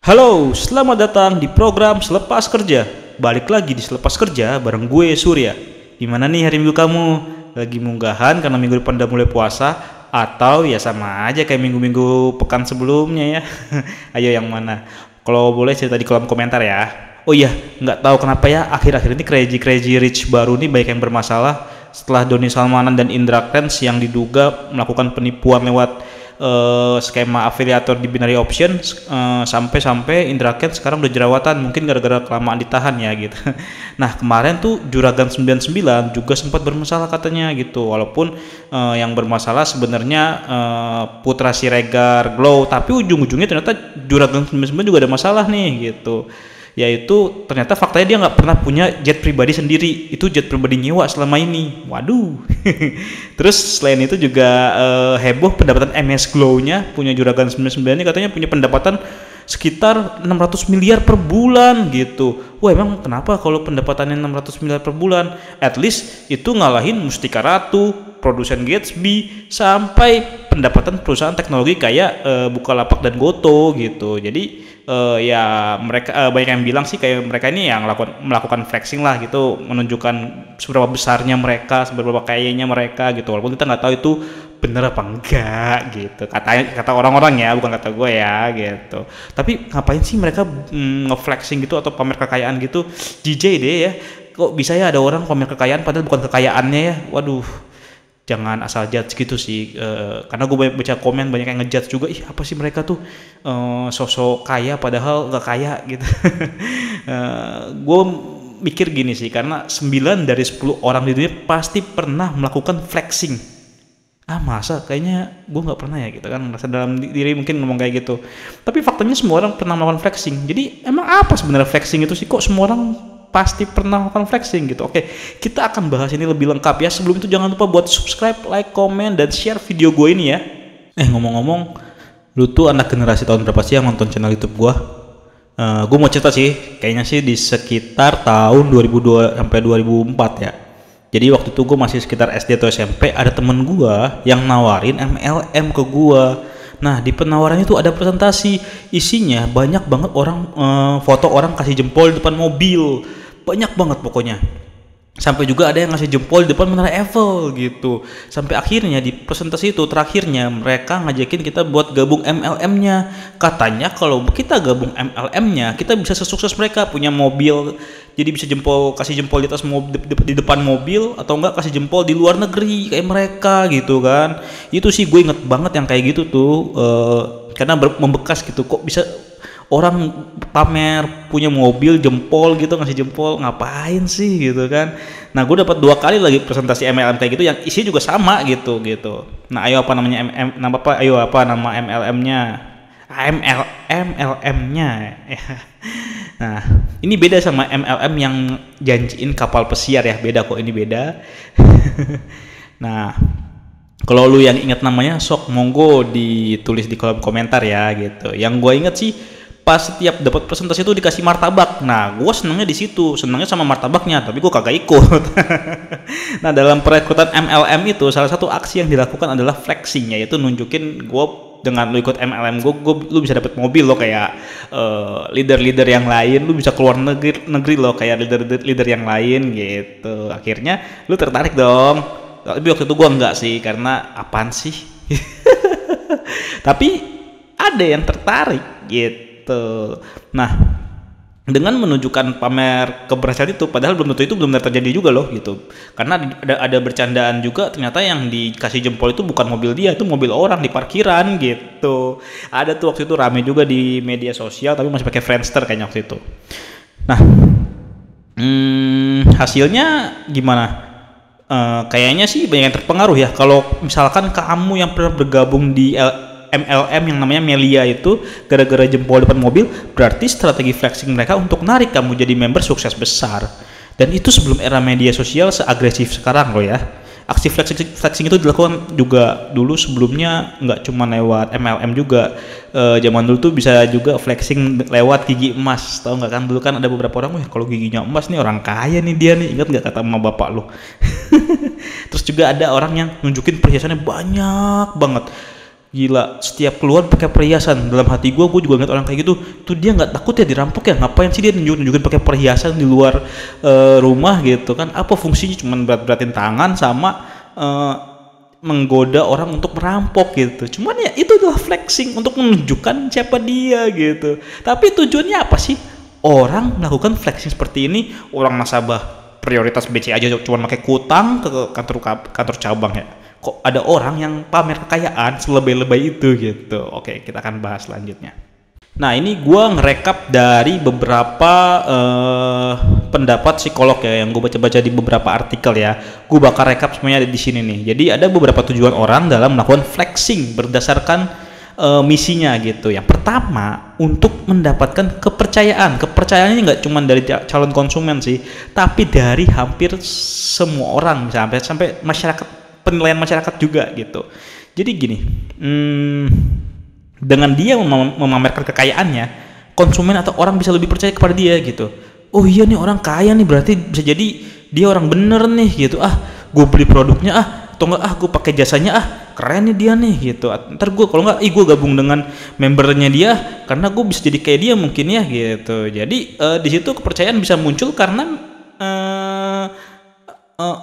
Halo, selamat datang di program Selepas Kerja. Balik lagi di Selepas Kerja bareng gue Surya. Gimana nih hari Minggu kamu? Lagi munggahan karena minggu depan udah mulai puasa? Atau ya sama aja kayak minggu-minggu pekan sebelumnya ya? Ayo yang mana? Kalau boleh cerita di kolom komentar ya. Oh iya, nggak tahu kenapa ya akhir-akhir ini Crazy Rich baru nih banyak yang bermasalah setelah Doni Salmanan dan Indra Kents yang diduga melakukan penipuan lewat skema afiliator di binary option sampai Indra Kents sekarang udah jerawatan, mungkin gara-gara kelamaan ditahan ya gitu. Nah kemarin tuh Juragan 99 juga sempat bermasalah katanya gitu, walaupun yang bermasalah sebenarnya Putra Siregar Glow, tapi ujung-ujungnya ternyata Juragan 99 juga ada masalah nih gitu, yaitu ternyata faktanya dia nggak pernah punya jet pribadi sendiri, itu jet pribadi nyewa selama ini. Waduh. Terus selain itu juga heboh pendapatan MS Glow-nya punya Juragan 99 ini katanya punya pendapatan sekitar 600 miliar per bulan gitu. Wah emang kenapa kalau pendapatannya 600 miliar per bulan? At least itu ngalahin Mustika Ratu, produsen Gatsby, sampai pendapatan perusahaan teknologi kayak Bukalapak dan Goto gitu. Jadi ya mereka banyak yang bilang sih kayak mereka ini yang melakukan flexing lah gitu, menunjukkan seberapa besarnya mereka, seberapa kayanya mereka gitu, walaupun kita nggak tahu itu bener apa enggak gitu, kata orang-orang ya, bukan kata gue ya gitu. Tapi ngapain sih mereka nge-flexing gitu atau pamer kekayaan gitu? JJ deh ya, kok bisa ya ada orang pamer kekayaan padahal bukan kekayaannya ya. Waduh, jangan asal judge gitu sih, karena gue baca komen banyak yang ngejudge juga, ih apa sih mereka tuh sosok kaya padahal gak kaya gitu. Gue mikir gini sih, karena 9 dari 10 orang di dunia pasti pernah melakukan flexing. Masa kayaknya gue gak pernah ya gitu kan, merasa dalam diri mungkin ngomong kayak gitu, tapi faktanya semua orang pernah melakukan flexing. Jadi emang apa sebenarnya flexing itu sih, kok semua orang pasti pernah melakukan flexing gitu? Oke, kita akan bahas ini lebih lengkap ya. Sebelum itu jangan lupa buat subscribe, like, komen, dan share video gue ini ya. Ngomong-ngomong, lu tuh anak generasi tahun berapa sih yang nonton channel YouTube gue? Gue mau cerita sih, kayaknya sih di sekitar tahun 2002 sampai 2004 ya. Jadi waktu itu gue masih sekitar SD atau SMP, ada temen gue yang nawarin MLM ke gue. Nah di penawaran itu ada presentasi, isinya banyak banget orang, foto orang kasih jempol di depan mobil, banyak banget pokoknya. Sampai juga ada yang ngasih jempol di depan Menara Eiffel gitu. Sampai akhirnya di presentasi itu terakhirnya mereka ngajakin kita buat gabung MLM-nya. Katanya kalau kita gabung MLM-nya kita bisa sesukses mereka, punya mobil, jadi bisa kasih jempol di atas mobil, di depan mobil, atau enggak kasih jempol di luar negeri kayak mereka gitu kan. Itu sih gue inget banget yang kayak gitu tuh, karena membekas gitu. Kok bisa orang pamer punya mobil jempol gitu, ngasih jempol, ngapain sih gitu kan. Nah gue dapat 2 kali lagi presentasi MLM kayak gitu yang isi juga sama gitu. Nah ayo apa namanya nama MLM-nya? MLM-nya. Nah ini beda sama MLM yang janjiin kapal pesiar ya, beda kok, ini beda. Nah kalau lu yang ingat namanya sok monggo ditulis di kolom komentar ya gitu. Yang gue inget sih pas setiap dapat presentasi itu dikasih martabak. Nah gue senengnya di situ, senengnya sama martabaknya, tapi gue kagak ikut. Nah dalam perekrutan MLM itu salah satu aksi yang dilakukan adalah flexing, yaitu nunjukin gue dengan lu ikut MLM lu bisa dapat mobil lo kayak leader yang lain, lu bisa keluar negeri lo kayak leader yang lain gitu. Akhirnya lu tertarik dong. Tapi waktu itu gue enggak sih, karena apaan sih. Tapi ada yang tertarik gitu. Nah dengan menunjukkan pamer keberhasilan itu, padahal belum tentu itu benar terjadi juga loh gitu, karena ada bercandaan juga, ternyata yang dikasih jempol itu bukan mobil dia, itu mobil orang di parkiran gitu. Ada tuh waktu itu rame juga di media sosial, tapi masih pakai Friendster kayaknya waktu itu. Nah hasilnya gimana? Kayaknya sih banyak yang terpengaruh ya. Kalau misalkan kamu yang pernah bergabung di MLM yang namanya Melia itu gara-gara jempol depan mobil, berarti strategi flexing mereka untuk narik kamu jadi member sukses besar. Dan itu sebelum era media sosial seagresif sekarang loh ya. Aksi flexing itu dilakukan juga dulu sebelumnya, nggak cuma lewat MLM juga. Zaman dulu tuh bisa juga flexing lewat gigi emas, tahu nggak kan? Dulu kan ada beberapa orang, kalau giginya emas nih orang kaya nih dia nih, ingat nggak kata sama bapak lo? Terus juga ada orang yang nunjukin perhiasannya banyak banget. gila, setiap keluar pakai perhiasan. Dalam hati gue juga ngeliat orang kayak gitu, tuh dia nggak takut ya dirampok ya? Ngapain sih dia nunjukin pakai perhiasan di luar rumah gitu kan? Apa fungsinya? Cuman berat-beratin tangan sama menggoda orang untuk merampok gitu. Cuman ya itu adalah flexing untuk menunjukkan siapa dia gitu. Tapi tujuannya apa sih? Orang melakukan flexing seperti ini, orang nasabah prioritas BC aja cuma pakai kutang ke kantor cabang ya. Kok ada orang yang pamer kekayaan selebay-lebay itu gitu. Oke, kita akan bahas selanjutnya. Nah, ini gue ngerekap dari beberapa pendapat psikolog ya yang gue baca-baca di beberapa artikel ya. Gue bakal rekap semuanya ada di sini nih. Jadi ada beberapa tujuan orang dalam melakukan flexing berdasarkan misinya gitu. Yang pertama, untuk mendapatkan kepercayaan. Kepercayaan ini nggak cuma dari calon konsumen sih, tapi dari hampir semua orang, misalnya sampai masyarakat, penilaian masyarakat juga gitu. Jadi gini, dengan dia memamerkan kekayaannya, konsumen atau orang bisa lebih percaya kepada dia gitu. Oh iya nih orang kaya nih, berarti bisa jadi dia orang bener nih gitu. Gue beli produknya atau enggak gue pakai jasanya keren nih dia nih gitu. Ntar gue kalau enggak gue gabung dengan membernya dia karena gue bisa jadi kayak dia mungkin ya gitu. Jadi di situ kepercayaan bisa muncul karena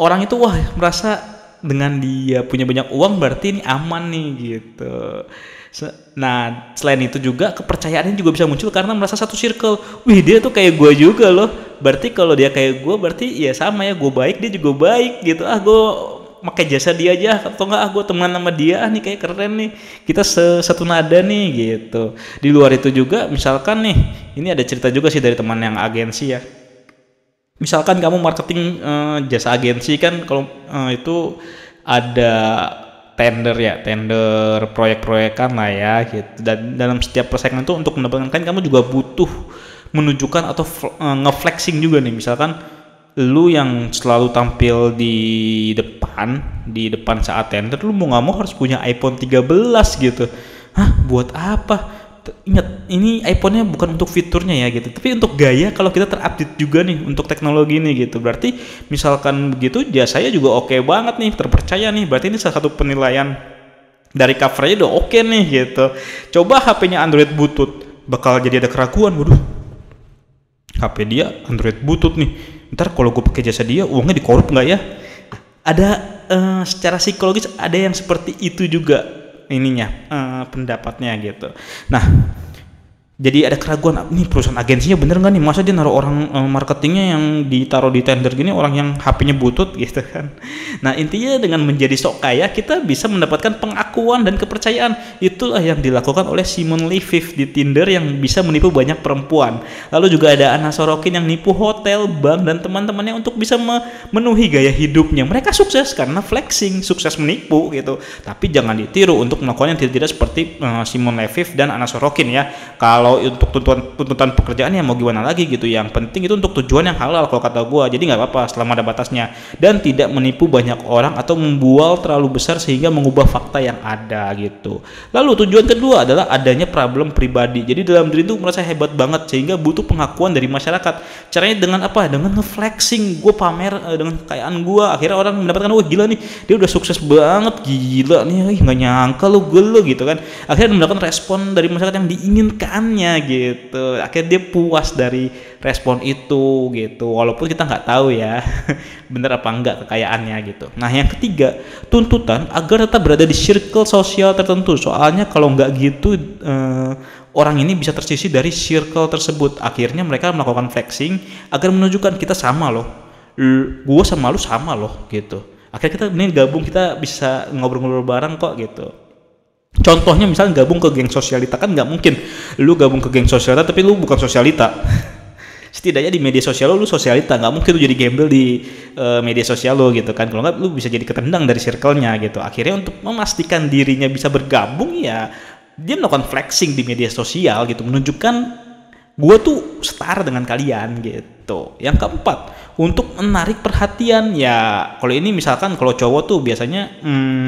orang itu merasa dengan dia punya banyak uang berarti ini aman nih gitu. Nah, selain itu juga kepercayaannya juga bisa muncul karena merasa satu circle. Wih, dia tuh kayak gue juga loh. Berarti kalau dia kayak gue berarti ya sama ya, gue baik dia juga baik gitu. Gue pakai jasa dia aja atau enggak gue teman sama dia nih kayak keren nih, kita satu nada nih gitu. Di luar itu juga misalkan nih, ini ada cerita juga sih dari teman yang agensi ya. Misalkan kamu marketing jasa agensi kan, kalau itu ada tender proyek-proyekan lah ya gitu. Dan dalam setiap persaingan itu untuk mendapatkan kamu juga butuh menunjukkan atau ngeflexing juga nih. Misalkan lu yang selalu tampil di depan saat tender, lu mau nggak mau harus punya iPhone 13 gitu. Buat apa? Ingat, ini iPhone-nya bukan untuk fiturnya ya gitu, tapi untuk gaya kalau kita terupdate juga nih untuk teknologi ini gitu. Berarti misalkan begitu jasanya juga oke banget nih, terpercaya nih. Berarti ini salah satu penilaian dari covernya udah oke nih gitu. Coba HP-nya Android butut, bakal jadi ada keraguan. Waduh, HP dia Android butut nih, ntar kalau gue pakai jasa dia uangnya dikorup nggak ya? Ada secara psikologis ada yang seperti itu juga ininya pendapatnya gitu. Nah, jadi ada keraguan, nih perusahaan agensinya bener nggak nih, masa dia naruh orang marketingnya yang ditaruh di tender gini orang yang HP-nya butut gitu kan. Nah, intinya dengan menjadi sok kaya kita bisa mendapatkan pengakuan dan kepercayaan. Itulah yang dilakukan oleh Simon Leviev di Tinder yang bisa menipu banyak perempuan. Lalu juga ada Anna Sorokin yang nipu hotel, bank, dan teman-temannya untuk bisa memenuhi gaya hidupnya. Mereka sukses karena flexing, sukses menipu gitu. Tapi jangan ditiru untuk melakukan yang tidak seperti Simon Leviev dan Anna Sorokin ya. Kalau untuk tuntutan pekerjaan ya mau gimana lagi gitu, yang penting itu untuk tujuan yang halal kalau kata gue. Jadi nggak apa-apa selama ada batasnya dan tidak menipu banyak orang atau membual terlalu besar sehingga mengubah fakta yang ada gitu. Lalu tujuan kedua adalah adanya problem pribadi. Jadi dalam diri itu merasa hebat banget sehingga butuh pengakuan dari masyarakat. Caranya dengan apa? Dengan ngeflexing, gue pamer dengan kekayaan gue. Akhirnya orang mendapatkan, wah gila nih dia udah sukses banget, gila nih, nggak nyangka lu gitu kan. Akhirnya mendapatkan respon dari masyarakat yang diinginkannya gitu. Akhirnya dia puas dari respon itu gitu, walaupun kita nggak tahu ya bener apa enggak kekayaannya gitu. Nah, yang ketiga, tuntutan agar tetap berada di circle sosial tertentu. Soalnya kalau nggak gitu orang ini bisa tersisih dari circle tersebut. Akhirnya mereka melakukan flexing agar menunjukkan kita sama loh, gue sama lu sama loh gitu. Akhirnya kita ini gabung, kita bisa ngobrol-ngobrol bareng kok gitu. Contohnya misalnya gabung ke geng sosialita, kan nggak mungkin lu gabung ke geng sosialita tapi lu bukan sosialita. Setidaknya di media sosial lu sosialita, nggak mungkin lu jadi gembel di media sosial lu gitu kan. Kalau nggak lu bisa jadi ketendang dari circle-nya gitu. Akhirnya untuk memastikan dirinya bisa bergabung ya dia melakukan flexing di media sosial gitu, menunjukkan gue tuh setara dengan kalian gitu. Yang keempat, untuk menarik perhatian ya. Kalau ini misalkan kalau cowok tuh biasanya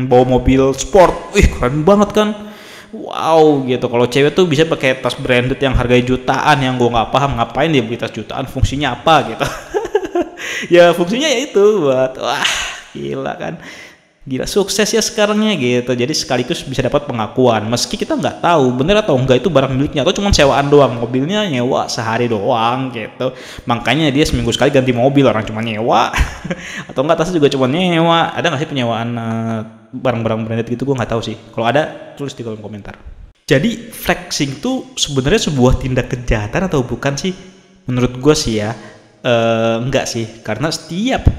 bawa mobil sport, keren banget kan, wow gitu. Kalau cewek tuh bisa pakai tas branded yang harganya jutaan, yang gue nggak paham ngapain dia beli tas jutaan, fungsinya apa gitu. Ya fungsinya ya itu buat wah gila kan. Gila sukses ya sekarangnya gitu. Jadi sekaligus bisa dapat pengakuan. Meski kita nggak tahu bener atau enggak itu barang miliknya atau cuma sewaan doang. Mobilnya nyewa sehari doang gitu. Makanya dia seminggu sekali ganti mobil, orang cuma nyewa. Atau enggak tasnya juga cuma nyewa. Ada nggak sih penyewaan barang-barang branded gitu? Gue nggak tahu sih. Kalau ada tulis di kolom komentar. Jadi flexing tuh sebenarnya sebuah tindak kejahatan atau bukan sih? Menurut gue sih ya. Enggak sih, karena setiap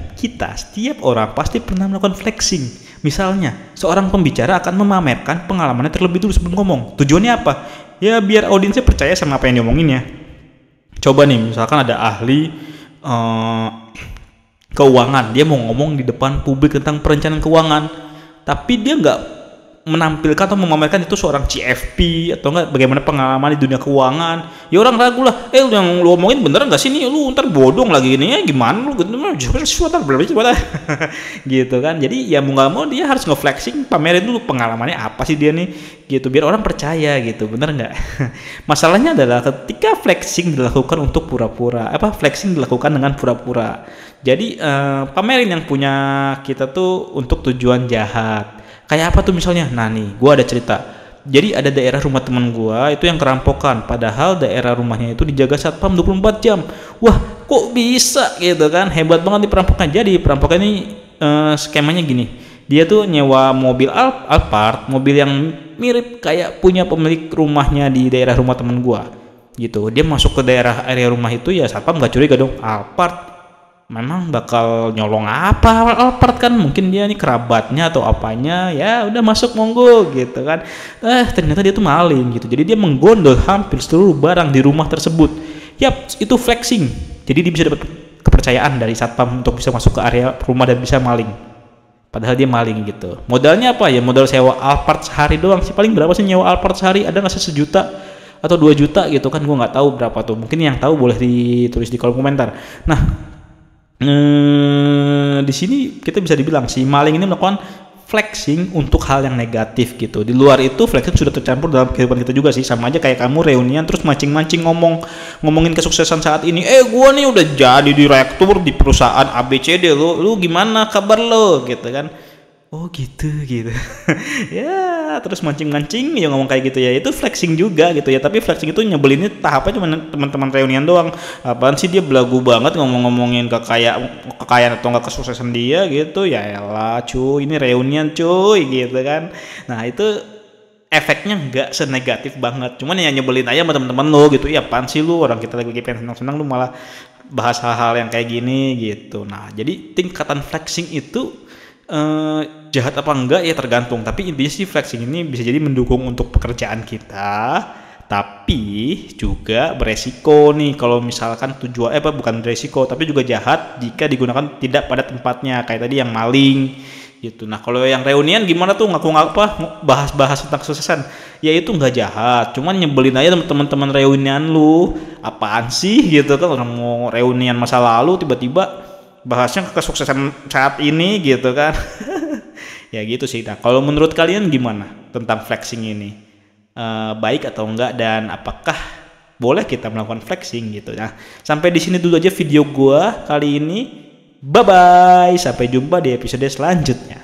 orang pasti pernah melakukan flexing. Misalnya, seorang pembicara akan memamerkan pengalamannya terlebih dulu sebelum ngomong. Tujuannya apa? Ya biar audiensnya percaya sama apa yang diomongin ya. Coba nih, misalkan ada ahli keuangan, dia mau ngomong di depan publik tentang perencanaan keuangan, tapi dia nggak menampilkan atau memamerkan itu seorang CFP atau enggak bagaimana pengalaman di dunia keuangan, ya orang ragu lah, yang lu omongin beneran nggak sih nih, lu ntar bodong lagi ini ya gimana lu gitu gitu kan. Jadi ya mau nggak mau dia harus nge-flexing, pamerin dulu pengalamannya apa sih dia nih gitu biar orang percaya gitu, bener nggak? Masalahnya adalah ketika flexing dilakukan untuk pura-pura, flexing dilakukan dengan pura-pura. Jadi pamerin yang punya kita tuh untuk tujuan jahat. Kayak apa tuh misalnya? Nah nih, gue ada cerita. Jadi ada daerah rumah teman gue itu yang kerampokan. Padahal daerah rumahnya itu dijaga satpam 24 jam. Wah, kok bisa gitu kan? Hebat banget di perampokan. Jadi perampokan ini skemanya gini. Dia tuh nyewa mobil Alphard, mobil yang mirip kayak punya pemilik rumahnya di daerah rumah teman gue. Gitu. Dia masuk ke daerah area rumah itu ya satpam nggak curiga dong. Alphard memang bakal nyolong apa Alphard kan, mungkin dia nih kerabatnya atau apanya, ya udah masuk monggo gitu kan. Ternyata dia tuh maling gitu. Jadi dia menggondol hampir seluruh barang di rumah tersebut. Yap, itu flexing. Jadi dia bisa dapat kepercayaan dari satpam untuk bisa masuk ke area rumah dan bisa maling. Padahal dia maling gitu. Modalnya apa ya? Modal sewa Alphard sehari doang sih. Paling berapa sih nyewa Alphard sehari? Ada nggak sih 1 juta atau 2 juta gitu kan? Gue nggak tahu berapa tuh. Mungkin yang tahu boleh ditulis di kolom komentar. Nah, di sini kita bisa dibilang si maling ini melakukan flexing untuk hal yang negatif gitu. Di luar itu flexing sudah tercampur dalam kehidupan kita juga sih. Sama aja kayak kamu reunian terus mancing-mancing ngomongin kesuksesan saat ini. Gua nih udah jadi direktur di perusahaan ABCD, lu gimana kabar lo gitu kan. Oh gitu ya, terus mancing-mancing ya ngomong kayak gitu ya, itu flexing juga gitu ya. Tapi flexing itu nyebelinnya tahapnya cuma teman-teman reunian doang. Apaan sih dia belagu banget ngomongin kekayaan atau enggak kesuksesan dia gitu. Ya elah cuy, ini reunian cuy gitu kan. Nah itu efeknya nggak senegatif banget, cuman ya nyebelin aja sama teman-teman lo gitu. Ya apaan sih lu, orang kita lagi pengen senang-senang lu malah bahas hal-hal yang kayak gini gitu. Nah jadi tingkatan flexing itu jahat apa enggak ya tergantung, tapi intinya sih flexing ini bisa jadi mendukung untuk pekerjaan kita, tapi juga beresiko nih kalau misalkan tujuan bukan beresiko tapi juga jahat jika digunakan tidak pada tempatnya, kayak tadi yang maling gitu. Nah kalau yang reunian gimana tuh, ngaku bahas tentang kesuksesan, ya itu nggak jahat, cuman nyebelin aja teman-teman reunian lu, apaan sih gitu kan, orang mau reunian masa lalu tiba-tiba bahasnya kesuksesan saat ini gitu kan. Ya gitu sih. Nah kalau menurut kalian gimana tentang flexing ini, baik atau enggak, dan apakah boleh kita melakukan flexing gitu. Nah sampai di sini dulu aja video gua kali ini. Bye bye, sampai jumpa di episode selanjutnya.